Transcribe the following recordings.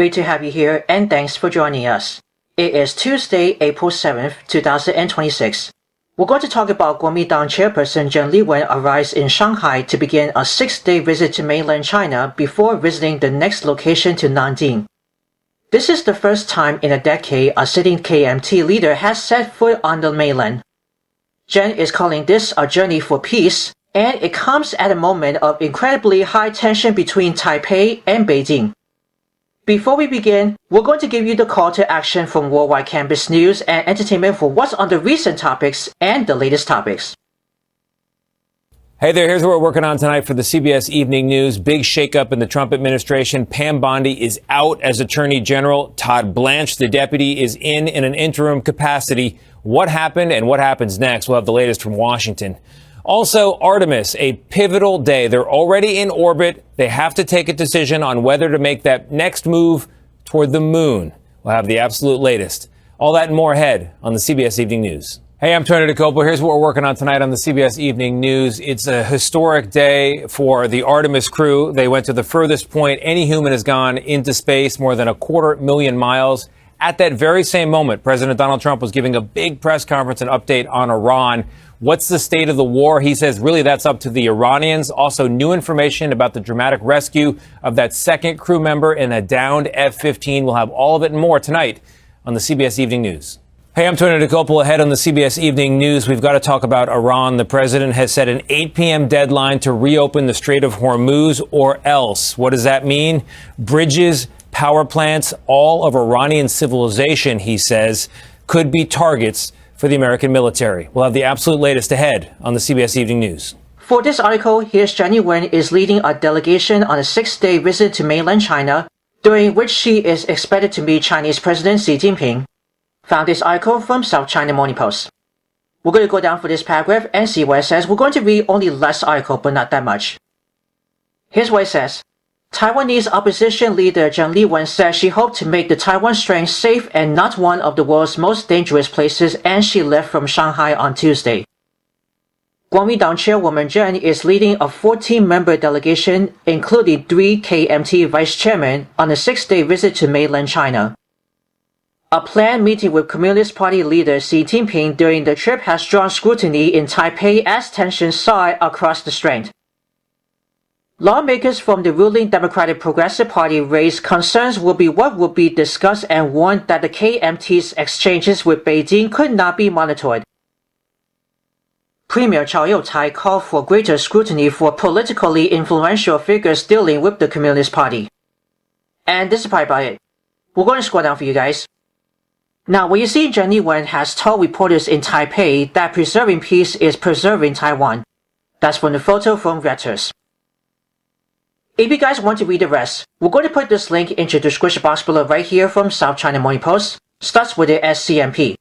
Great to have you here and thanks for joining us. It is Tuesday, April 7th, 2026. We're going to talk about Kuomintang chairperson Cheng Li-wun arrives in Shanghai to begin a 6-day visit to mainland China before visiting the next location to Nanjing. This is the first time in a decade a sitting KMT leader has set foot on the mainland. Cheng is calling this a journey for peace, and it comes at a moment of incredibly high tension between Taipei and Beijing. Before we begin, we're going to give you the call to action from Worldwide Campus News and Entertainment for what's on the recent topics and the latest topics. Hey there, here's what we're working on tonight for the CBS Evening News. Big shakeup in the Trump administration. Pam Bondi is out as Attorney General. Todd Blanche, the deputy, is in an interim capacity. What happened and what happens next? We'll have the latest from Washington. Also, Artemis, a pivotal day. They're already in orbit. They have to take a decision on whether to make that next move toward the moon. We'll have the absolute latest. All that and more ahead on the CBS Evening News. Hey, I'm Tony DeCopo. Here's what we're working on tonight on the CBS Evening News. It's a historic day for the Artemis crew. They went to the furthest point any human has gone into space, more than 250,000 miles. At that very same moment, President Donald Trump was giving a big press conference and update on Iran. What's the state of the war? He says really that's up to the Iranians. Also new information about the dramatic rescue of that second crew member in a downed F-15. We'll have all of it and more tonight on the CBS Evening News. Hey, I'm Tony DeCopo. Ahead on the CBS Evening News, we've got to talk about Iran. The president has set an 8 p.m. deadline to reopen the Strait of Hormuz or else. What does that mean? Bridges, power plants, all of Iranian civilization, he says, could be targets for the American military. We'll have the absolute latest ahead on the CBS Evening News. For this article, here's Cheng Li-wun is leading a delegation on a 6-day visit to mainland China, during which she is expected to meet Chinese President Xi Jinping. Found this article from South China Morning Post. We're going to go down for this paragraph and see what it says. We're going to read only less article, but not that much. Here's what it says. Taiwanese opposition leader Cheng Li-wun said she hoped to make the Taiwan Strait safe and not one of the world's most dangerous places, and she left from Shanghai on Tuesday. Kuomintang chairwoman Cheng is leading a 14-member delegation, including 3 KMT vice-chairmen, on a 6-day visit to mainland China. A planned meeting with Communist Party leader Xi Jinping during the trip has drawn scrutiny in Taipei as tensions soar across the strait. Lawmakers from the ruling Democratic Progressive Party raised concerns what would be discussed and warned that the KMT's exchanges with Beijing could not be monitored. Premier Chow Yau-tai called for greater scrutiny for politically influential figures dealing with the Communist Party. And this is probably about it. We're going to scroll down for you guys. Now, what you see, Cheng Li-wun has told reporters in Taipei that preserving peace is preserving Taiwan. That's from the photo from Reuters. If you guys want to read the rest, we're going to put this link into the description box below right here from South China Morning Post. Starts with the SCMP.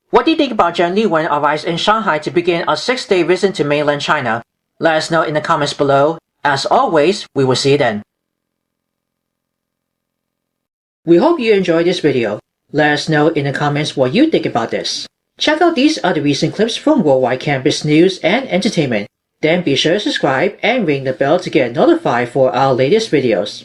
What do you think about Cheng Li-wun arrives in Shanghai to begin a 6-day visit to mainland China? Let us know in the comments below. As always, we will see you then. We hope you enjoyed this video. Let us know in the comments what you think about this. Check out these other recent clips from Worldwide Campus News and Entertainment. Then be sure to subscribe and ring the bell to get notified for our latest videos.